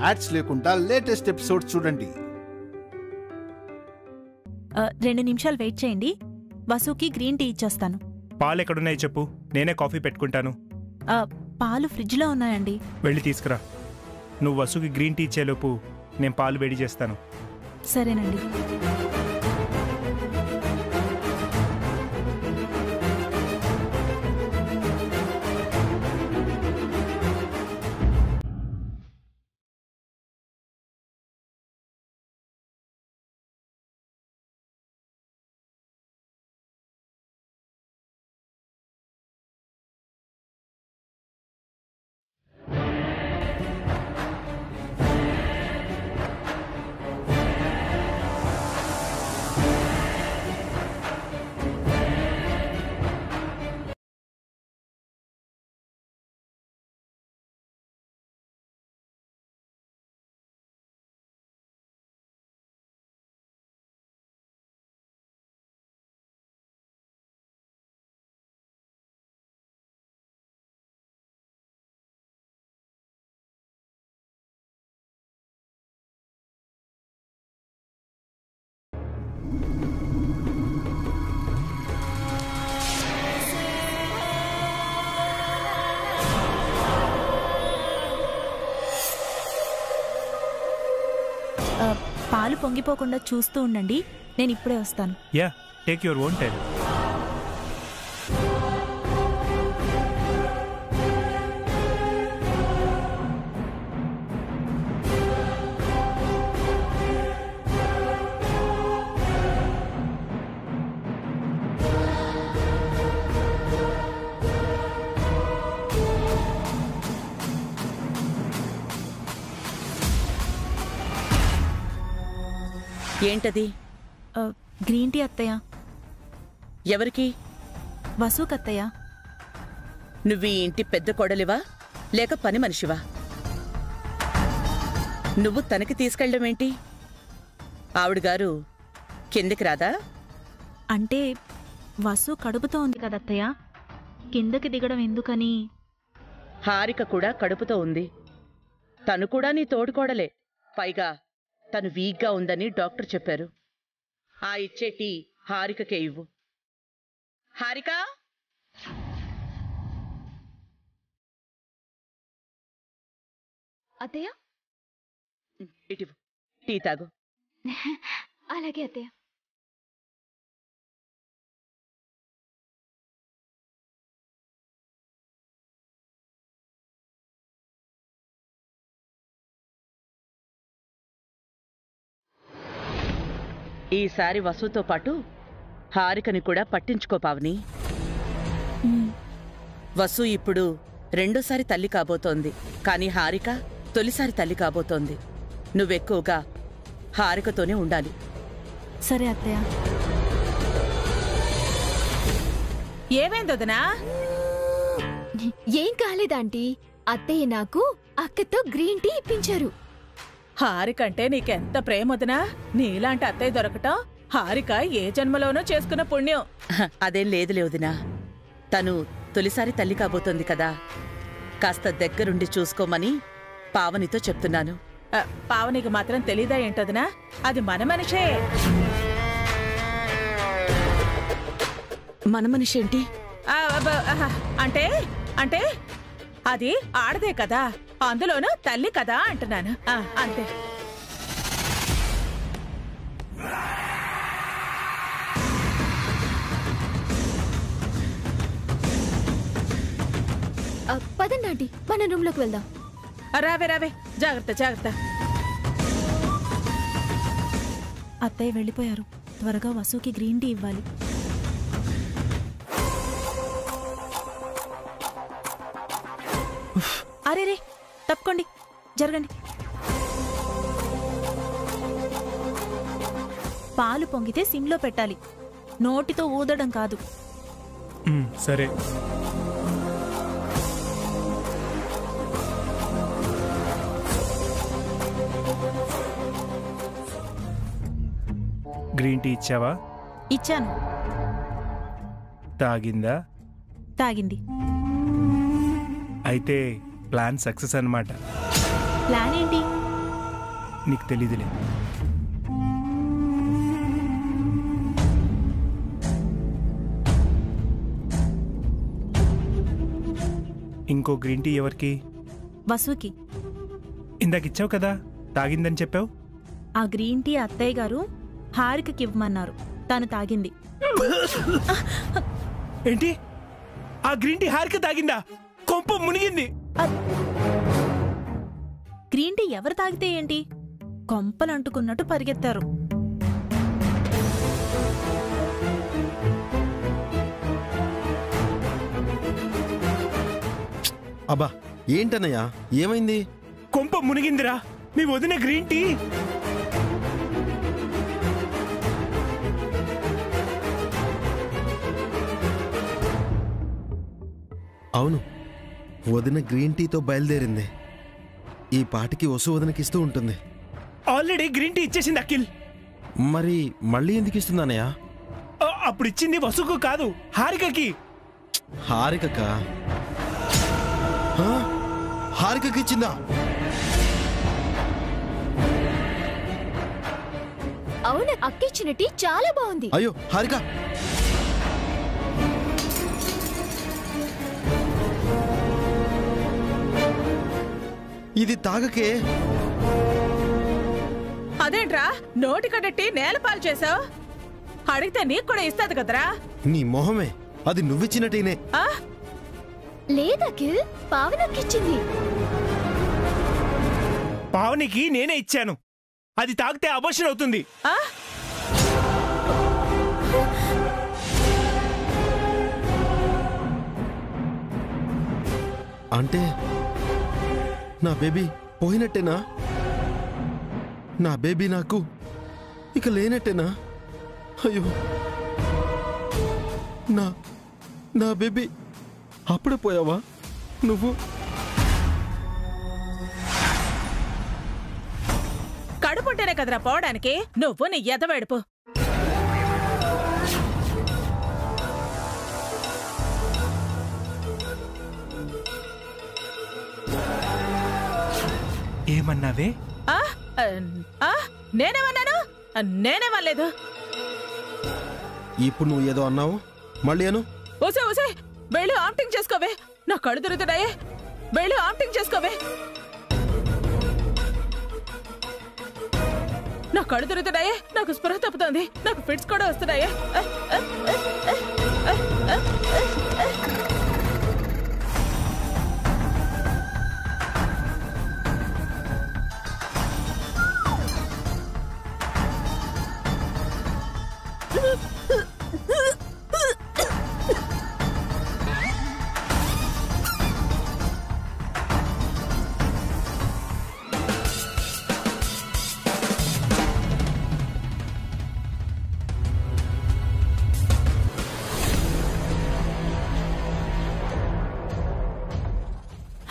Ads లేకుండా latest episodes చూడండి. 2 నిమిషాలు వెయిట్ చేయండి, వసుకి గ్రీన్ టీ ఇచ్చేస్తాను. పాలు ఎక్కడున్నాయి చెప్పు, నేనే కాఫీ పెట్టుకుంటాను. పాలు ఫ్రిడ్జ్లో ఉన్నాయండి. వెళ్ళి తీసుకురా. నువ్వు వసుకి గ్రీన్ టీ ఇచ్చేలోపు నేను పాలు వేడి చేస్తాను. సరేనండి. పాలు పొంగిపోకుండా చూస్తూ ఉండండి, నేను ఇప్పుడే వస్తాను. Yeah, take your own time. ఏంటది? గ్రీన్ టీ అత్తయ్య. ఎవరికి? వసుకు అత్తయ్య. నువ్వు ఈ ఇంటి పెద్ద కోడలివా లేక పని మనిషివా? నువ్వు తనకి తీసుకెళ్ళడం ఏంటి? ఆవిడగారు కిందకి రాదా? అంటే వసు కడుపుతో ఉంది కదత్తయ్య, కిందకి దిగడం ఎందుకని. హారిక కూడా కడుపుతో ఉంది, తను కూడా నీ తోడుకోడలే. పైగా తను వీక్గా ఉందని డాక్టర్ చెప్పారు. ఆ ఇచ్చే టీ హారికకే ఇవ్వు. హారిక, అత్తయ్య ఇటివ్వు, టీ తాగు. అలాగే అత్తయ్య. ఈసారి వసుతో పాటు హారికని కూడా పట్టించుకో పావని. వసు ఇప్పుడు రెండోసారి తల్లి కాబోతోంది, కానీ హారిక తొలిసారి తల్లి కాబోతోంది. నువ్వెక్కువగా హారికతోనే ఉండాలి. సరే అత్తయ్య. ఏమైందొదనా? ఏం కాలేదాంటీ, అత్తయ్య నాకు అక్కతో గ్రీన్ టీ ఇప్పించారు. హారికంటే నీకెంత ప్రేమొదనా? నీలాంటి అత్తయ్య దొరకటం హారిక ఏ జన్మలోనో చేసుకున్న పుణ్యం. అదేం లేదులే వదినా, తను తొలిసారి తల్లి కాబోతోంది కదా, కాస్త దగ్గరుండి చూసుకోమని పావనితో చెప్తున్నాను. పావనికి మాత్రం తెలీదా ఏంటొదనా? అది మన మనిషే. మన మనిషి ఏంటి? అంటే అంటే అది ఆడదే కదా, అందులోనూ తల్లి కదా అంటున్నాను, అంతే. పదండి ఆంటీ, మన రూమ్ లోకి వెళ్దాం. రావే రావే, జాగ్రత్త జాగ్రత్త. అత్తయ్య వెళ్ళిపోయారు, త్వరగా వసుకి గ్రీన్ టీ ఇవ్వాలి. అరే రే, తప్పుకోండి, జరగండి. పాలు పొంగితే సిమ్లో పెట్టాలి, నోటితో ఊదడం కాదు. సరే. గ్రీన్ టీ ఇచ్చావా? ఇచ్చాను. తాగిందా? తాగింది. అయితే ప్లాన్ సక్సెస్ అన్నమాట. ప్లాన్ ఏంటి? నీకు తెలీదులే. ఇంకో గ్రీన్ టీ ఎవరికి? వసుకి. ఇందాక ఇచ్చావు కదా, తాగిందని చెప్పావు. ఆ గ్రీన్ టీ అత్తయ్య గారు హారికకి ఇవ్వమన్నారు, తను తాగింది. ఏంటి? ఆ గ్రీన్ టీ హారిక తాగిందా? కొంప మునిగింది. గ్రీన్ టీ ఎవరు తాగితే ఏంటి, కొంపలంటుకున్నట్టు పరిగెత్తారు. అబ్బా ఏంటన్నయ్యా, ఏమైంది? కొంప మునిగిందిరా, మీ వదిన గ్రీన్ టీ. అవును, వదిన గ్రీన్ టీతో బయలుదేరింది. ఈ పాటికి వసు వదినకిస్తూ ఉంటుంది. ఆల్రెడీ గ్రీన్ టీ ఇచ్చేసింది అఖిల్. మరి మళ్ళీ ఎందుకు ఇస్తుందన్నయ్యా? అప్పుడు ఇచ్చింది వసుకు కాదు, హారికకి. హారికక? హారికకి ఇచ్చిందా? అవును, అక్కిచ్చిన టీ చాలా బాగుంది. అయ్యో హారిక, ఇది తాగకే. అదేంట్రా నోటి కట్టి నేలపాలు చేసావు? అడిగితే నీకు కూడా ఇస్తాది కదరా. నీ మొహమే, అది నువ్విచ్చిన టీనే. లేదకిల్, పావనక్కిచ్చింది. పావనికి నేనే ఇచ్చాను. అది తాగితే అబోర్షన్ అవుతుంది. అంటే నా బేబీ పోయినట్టేనా? నా బేబీ నాకు ఇక లేనట్టేనా? అయ్యో, నా బేబీ అప్పుడే పోయావా నువ్వు? కడుపుంటేనే కదరా పోవడానికి, నువ్వు నీ ఎదవేడుపు. ఏమన్నావే? నేనేమన్నాను? నేనేమనలేదు. ఇప్పుడు నువ్వు ఏదో అన్నావు, మళ్ళీ అను. ఊసే ఊసే, వెళ్ళి ఆమ్టింగ్ చేసుకోవే. నా కళ్ళు తిరుగుతున్నాయే, వెళ్ళి ఆమ్టింగ్ చేసుకోవే. నా కళ్ళు తిరుగుతున్నాయే, నాకు స్పృహ తప్పుతోంది, నాకు ఫిట్స్ కూడా వస్తున్నాయే.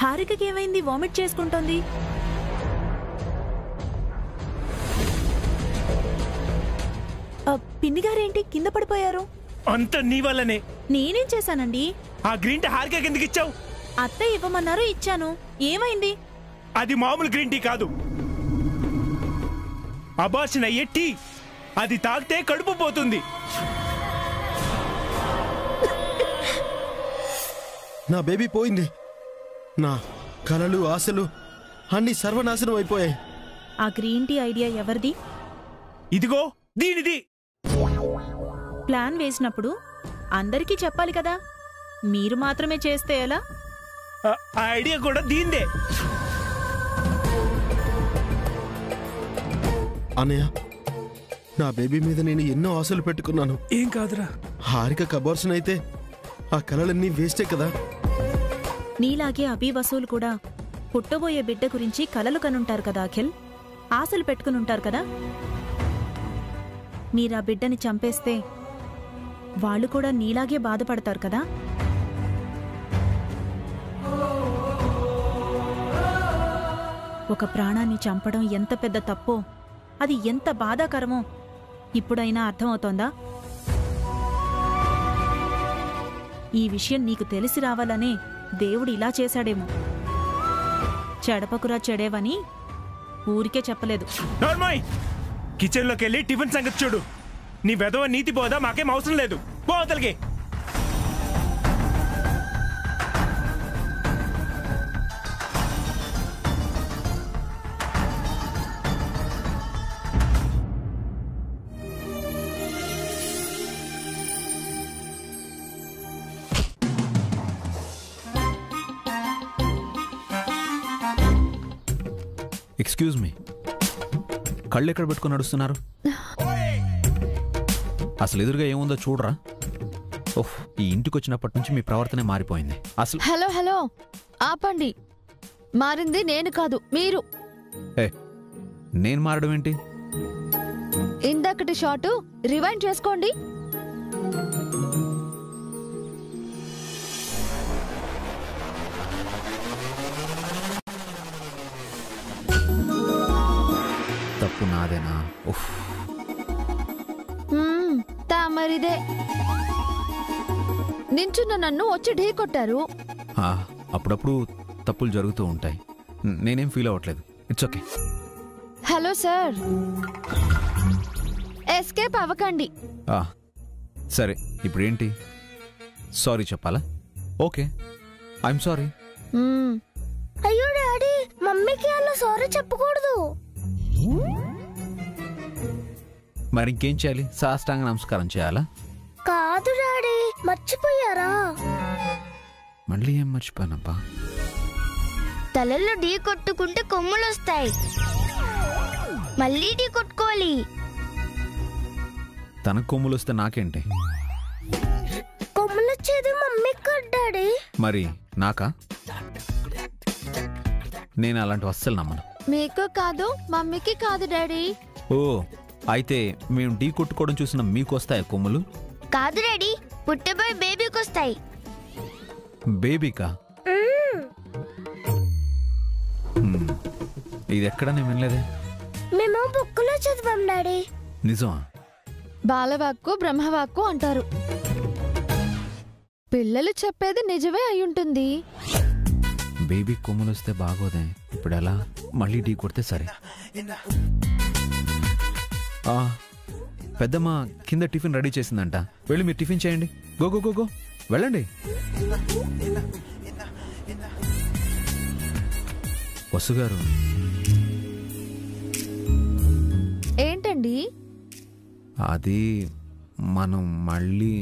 హారికకి ఏమైంది? వామిట్ చేసుకుంటోంది. పిన్నిగారేంటి కింద పడిపోయారు? అంత నీ వల్లనే. నేనేం చేశానండి? ఆ గ్రీన్ టీ హారికకి ఎందుకు ఇచ్చావు? అత్తయ్య ఇవ్వమన్నారు, ఇచ్చాను. ఏమైంది? అది మామూలు గ్రీన్ టీ కాదు, అబార్షన్ అయ్యే టీ. అది తాగితే కడుపు పోతుంది. నా బేబీ పోయింది. నా కలలు ఆశలు అన్ని సర్వనాశనం అయిపోయాయి. ఆ గ్రీన్ టీ ఐడియా ఎవరిది? ఇదిగో దీనిది. ప్లాన్ వేసినప్పుడు అందరికీ చెప్పాలి కదా, మీరు మాత్రమే చేస్తే ఎలా? ఆ ఐడియా కూడా దీందే. అన్నయ్య, నా బేబీ మీద నేను ఎన్నో ఆశలు పెట్టుకున్నాను. ఏం కాదురా. హారిక అబార్షన్ అయితే ఆ కలలన్నీ వేస్టే కదా. నీలాగే అభి వసూలు కూడా పుట్టబోయే బిడ్డ గురించి కలలు కనుంటారు కదా అఖిల్, ఆశలు పెట్టుకునుంటారు కదా. మీరా బిడ్డని చంపేస్తే వాళ్ళు కూడా నీలాగే బాధపడతారు కదా. ఒక ప్రాణాన్ని చంపడం ఎంత పెద్ద తప్పో, అది ఎంత బాధాకరమో ఇప్పుడైనా అర్థమవుతోందా? ఈ విషయం నీకు తెలిసి రావాలనే దేవుడు ఇలా చేశాడేమో. చెడపకురా చెడేవని ఊరికే చెప్పలేదు. నార్మల్ కిచెన్లోకి వెళ్ళి టిఫిన్ సంగతి చూడు. నీ వెధవ నీతి పోదా మాకేం అవసరం లేదు. పోతలకి ఎక్స్క్యూజ్ మీ, కళ్ళు ఎక్కడ పెట్టుకుని నడుస్తున్నారు? అసలు ఎదురుగా ఏముందో చూడరా? ఓహ్, ఈ ఇంటికి వచ్చినప్పటి నుంచి మీ ప్రవర్తనే మారిపోయింది అసలు. హలో హలో, ఆపండి. మారింది నేను కాదు, మీరు. నేను మారడం ఏంటి? ఇందాకటి షాటు రివైండ్ చేసుకోండి. తప్పు నాదేనా? ఉఫ్, తామరిదే. నించున్న నన్ను వచ్చి ఢీ కొట్టారు. అప్పుడప్పుడు తప్పులు జరుగుతూ ఉంటాయి. నేనేం ఫీల్ అవ్వట్లేదు. It's okay. Hello sir, escape అవ్వకండి. సరే, ఇప్పుడు ఏంటి? సారీ చెప్పాలా? Okay, I'm sorry. అయ్యో డాడీ, మమ్మీకి అలా సారీ చెప్పకూడదు. మరి ఇంకేం చేయాలి? సాష్టాంగ నమస్కారం చేయాలా? కాదు డాడీ, మర్చిపోయారా? మళ్ళీ ఏం మర్చిపోయానబ్బా? తలల్లో ఢీ కొట్టుకుంటే కొమ్ములు వస్తాయి, మళ్ళీ ఢీ కొట్టుకోవాలి. తనకు కొమ్ములు వస్తే నాకేంటి? కొమ్ములు వచ్చేది మమ్మీకి కాదు డాడీ. మరి నాకా? నేను అలాంటి అస్సలు నమ్మను. మీకు కాదు, మమ్మీకి కాదు డాడీ. ఓ, అయితే మేము ఢీ కొట్టుకోవడం చూసిన మీకు వస్తాయా కొమ్ములు? కాదు డాడీ, పుట్టబోయే బేబీకి వస్తాయి. బేబీకా? ఇది ఎక్కడ నేను వినలేదే. మేము బుక్కులో చదివాం డాడీ. నిజమా? బాలవాక్కు బ్రహ్మవాక్కు అంటారు. పిల్లలు చెప్పేది నిజమే అయ్యుంటుంది. బేబీ కొమ్ములు వస్తే బాగోదే. ఇప్పుడు ఎలా? మళ్ళీ ఢీ కొడితే సరే. పెద్దమ్మ కింద టిఫిన్ రెడీ చేసిందంట. వెళ్ళి మీరు టిఫిన్ చేయండి. గో గో గో గో, వెళ్ళండి. వసుగారు, ఏంటండి? అది మనం మళ్ళీ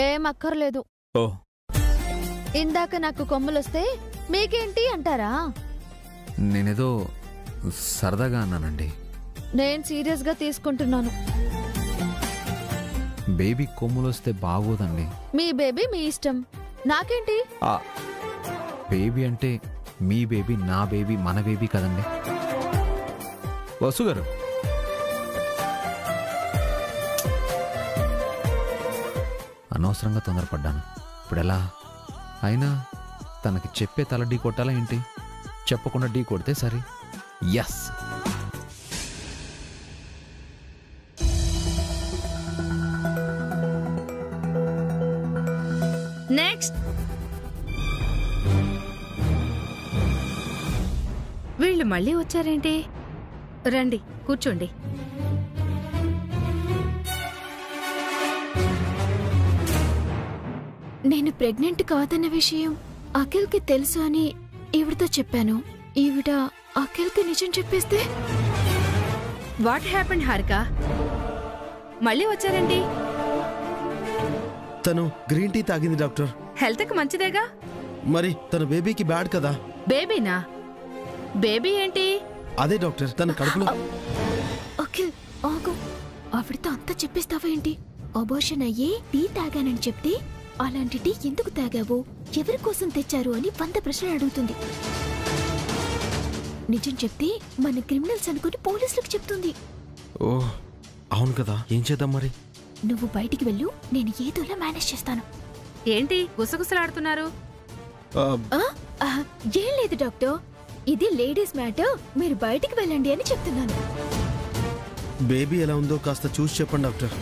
ఏం అక్కర్లేదు. ఓ, ఇందాక నాకు కొమ్ములొస్తే మీకేంటి అంటారా? నేనేదో సరదాగా అన్నానండి. నేను సీరియస్ గా తీసుకుంటున్నాను. బేబీ కొమ్ములు వస్తే బాగోదండి. మీ బేబీ మీ ఇష్టం, నాకేంటి? బేబీ అంటే మీ బేబీ, నా బేబీ, మన బేబీ కదండి. వసుగారు, అనవసరంగా తొందరపడ్డాను. ఇప్పుడు ఎలా? అయినా తనకి చెప్పే తల ఢీ కొట్టాలా ఏంటి? చెప్పకుండా ఢీ కొడితే సరే. ఎస్. నెక్స్ట్. వీళ్ళు మళ్ళీ వచ్చారేంటి? రండి, కూర్చోండి. నేను ప్రెగ్నెంట్ కాదన్న విషయం అఖిల్కి తెలుసు అని ఈవిడతో చెప్పాను. ఈవిడ అఖిల్కి నిజం చెప్పేస్తే? What happened Harika? మళ్ళీ వచ్చారేంటి? తను గ్రీన్ టీ తాగింది డాక్టర్. హెల్త్ కి మంచిదేగా? మరి తన బేబీకి బ్యాడ్ కదా? బేబీనా? బేబీ ఏంటి? అదే డాక్టర్, తన కడుపులో. అఖిల్ ఆగు, ఆవిడతో అంతా చెప్పేస్తావా ఏంటి? అబోర్షన్ అయ్యే టీ తాగానని చెప్తే అలాంటి టీ ఎందుకు తాగావు, ఎవరి కోసం తెచ్చారు అని 100 ప్రశ్నలు అడుగుతుంది. నిజం చెప్తే మన క్రిమినల్స్ అనుకుని పోలీసులకు చెప్తుంది. ఓ అవును కదా, ఏం చేద్దాం మరి? నువ్వు బయటికి వెళ్ళు, నేను ఏదోలా మేనేజ్ చేస్తాను. ఏంటి గుసగుసలాడుతున్నారు? ఏం లేదు డాక్టర్, ఇది లేడీస్ మ్యాటర్, మీరు బయటికి వెళ్ళండి అని చెప్తున్నాను. బేబీ ఎలా ఉందో కాస్త చూసి చెప్పండి డాక్టర్.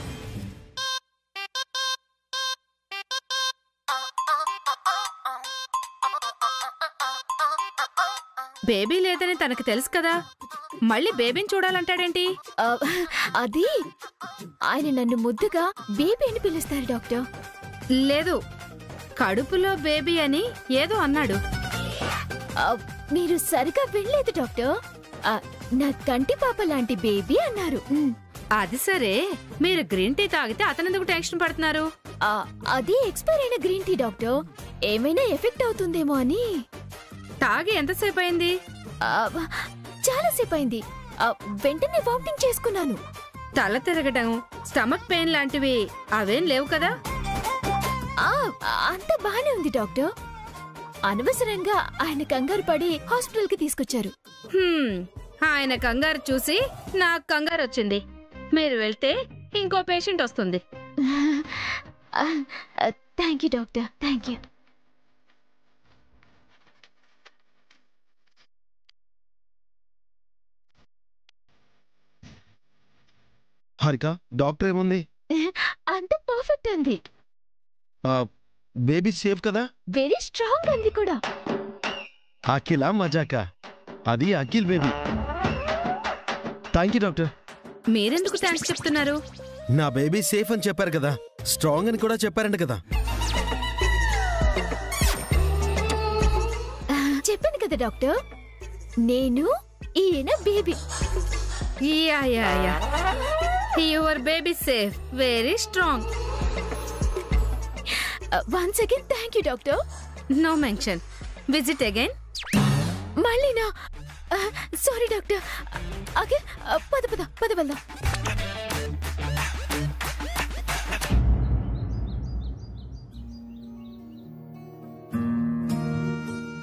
బేబీ లేదని తనకు తెలుసు కదా, మళ్ళీ బేబీని చూడాలంటాడేంటి? అది ఆయన నన్ను ముద్దుగా బేబీ అని పిలుస్తారు డాక్టర్. లేదు, కడుపులో బేబీ అని ఏదో అన్నాడు. మీరు సరిగా వినలేదు డాక్టర్. నా కంటి పాప లాంటి బేబీ అన్నారు. అది సరే, మీరు గ్రీన్ టీ తాగితే అతనెందుకు టెన్షన్ పడుతున్నారు? అది ఎక్స్పైర్ అయిన గ్రీన్ టీ డాక్టర్. ఏమైనా ఎఫెక్ట్ అవుతుందేమో అని. తాగి ఎంతసేపు అయింది? చాలా సేపు అయింది. వెంటనే వామిటింగ్ చేసుకున్నాను. తల తిరగడం, స్టమక్ పెయిన్ లాంటివి అవేం లేవు కదా? అంత బానే ఉంది డాక్టర్. అనవసరంగా ఆయన కంగారు పడి హాస్పిటల్ కి తీసుకొచ్చారు. ఆయన కంగారు చూసి నాకు కంగారు వచ్చింది. మీరు వెళ్తే ఇంకో పేషెంట్ వస్తుంది. Thank you doctor, thank you. Harika, doctor ఏముంది? అంత పర్ఫెక్ట్ అంది. బేబీ సేఫ్ కదా? వెరీ స్ట్రాంగ్ అంది కూడా. అఖిలా మజాకా? అది Akhil baby. Thank you doctor. మీరెందుకు థ్యాంక్స్ చెప్తున్నారు? నా బేబీ సేఫ్ అని చెప్పారు కదా, స్ట్రాంగ్ అని కూడా చెప్పారంట కదా. చెప్పాను కదా డాక్టర్, నేను ఈయన baby. Your baby safe, very strong. Once again thank you doctor. No mention. Visit again. మళ్ళీనా? Sorry doctor. అగైన్. పద పద పద వెళ్దాం.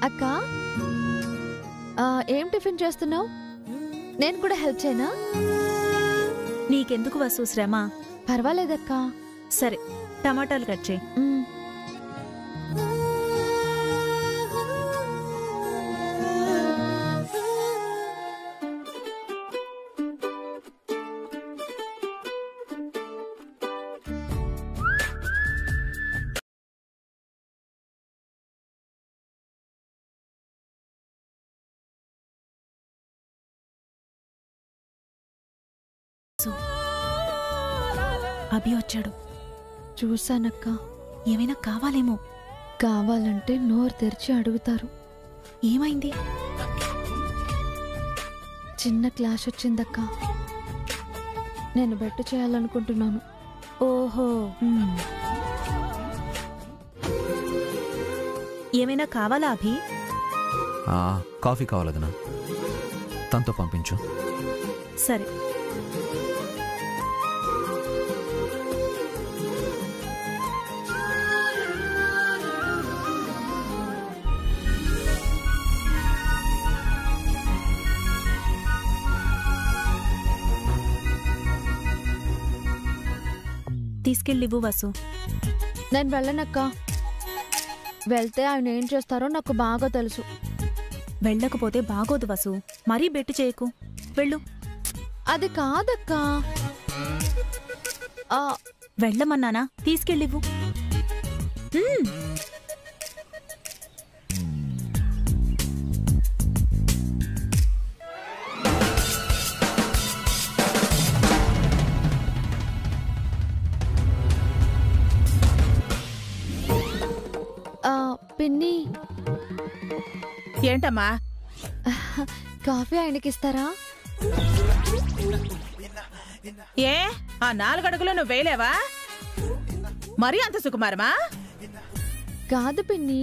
అక్క, ఏం టిఫిన్ చేస్తున్నావు? నేను కూడా హెల్ప్ చేయనా? నీకెందుకు వసు శ్రమ? పర్వాలేదక్కా. సరే, టమాటాలు కట్ చేయి. అభి వచ్చాడు. చూశానక్క. ఏమైనా కావాలేమో. కావాలంటే నోరు తెరిచి అడుగుతారు. ఏమైంది? చిన్న క్లాష్ వచ్చిందక్క. నేను బెట్టు చేయాలనుకుంటున్నాను. ఓహో. ఏమైనా కావాలా అభి? కాఫీ కావాలదనా, తనతో పంపించు. సరే. తీసుకెళ్ళివ్వు వసు. నేను వెళ్ళనక్క. వెళ్తే ఆయన ఏం చేస్తారో నాకు బాగా తెలుసు. వెళ్ళకపోతే బాగోదు వసు. మరీ బెట్టు చేయకు. వెళ్ళు. అది కాదక్క. వెళ్ళమన్నానా? తీసుకెళ్ళివ్వు. పిన్ని. ఏంటమ్మా? కాఫీ ఆయనకిస్తారా? ఏ, ఆ 4 అడుగులు నువ్వు వేయలేవా? మరీ అంత సుకుమారమా? కాదు పిన్ని,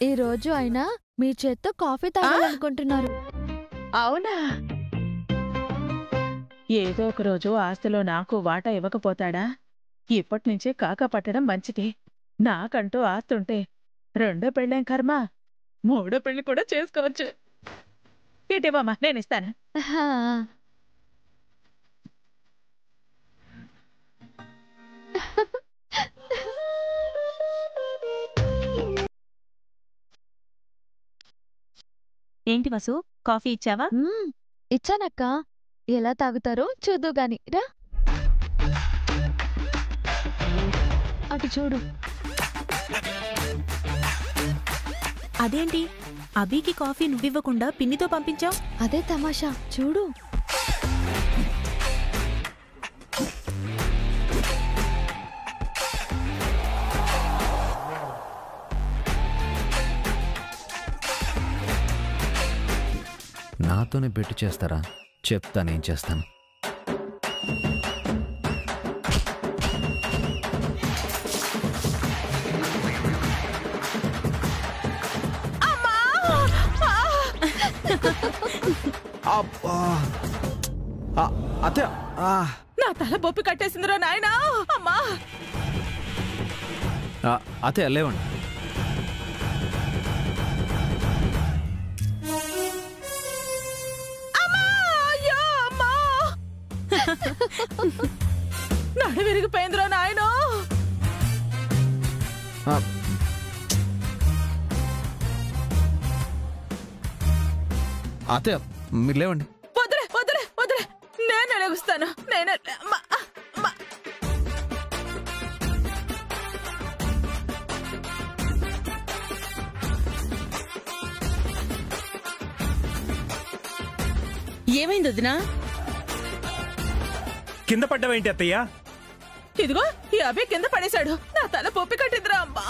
ఈరోజు ఆయన మీ చేత్తో కాఫీ తాగాలనుకుంటున్నారు. అవునా? ఏదో ఒక రోజు ఆస్తిలో నాకు వాటా ఇవ్వకపోతాడా? ఇప్పటి నుంచే కాకా పట్టడం మంచిది. నాకంటూ ఆస్తుంటే 2వ పెళ్ళేం కర్మ, 3వ పెళ్లి కూడా చేసుకోవచ్చు. ఇటివమ్మా, నేను ఇస్తాను. ఏంటి వసు, కాఫీ ఇచ్చావా? ఇచ్చానక్క. ఎలా తాగుతారో చూద్దు గాని రా. అటు చూడు. అదేంటి అభికి కాఫీ నువ్వివ్వకుండా పిన్నితో పంపించావు. అదే తమాషా చూడు. నాతోనే పెట్టి చేస్తారా? చెప్తానేం చేస్తాను. అత్తయ్య నా తల బొప్పి కట్టేసిందిరా నాయనా. అమ్మా అతే లేవండి. నడ విరిగిపోయిందిరా నాయనా. అతే మీరు లేవండి. వదిలే వదిలే వదిలే, నేను ఎలుగుస్తాను. నేను ఏమైంది వదినా? కింద పడ్డావేంటి అత్తయ్య? ఇదిగో ఈ అభి కింద పడేశాడు. నా తల పొప్పి కట్టిందిరా అమ్మా.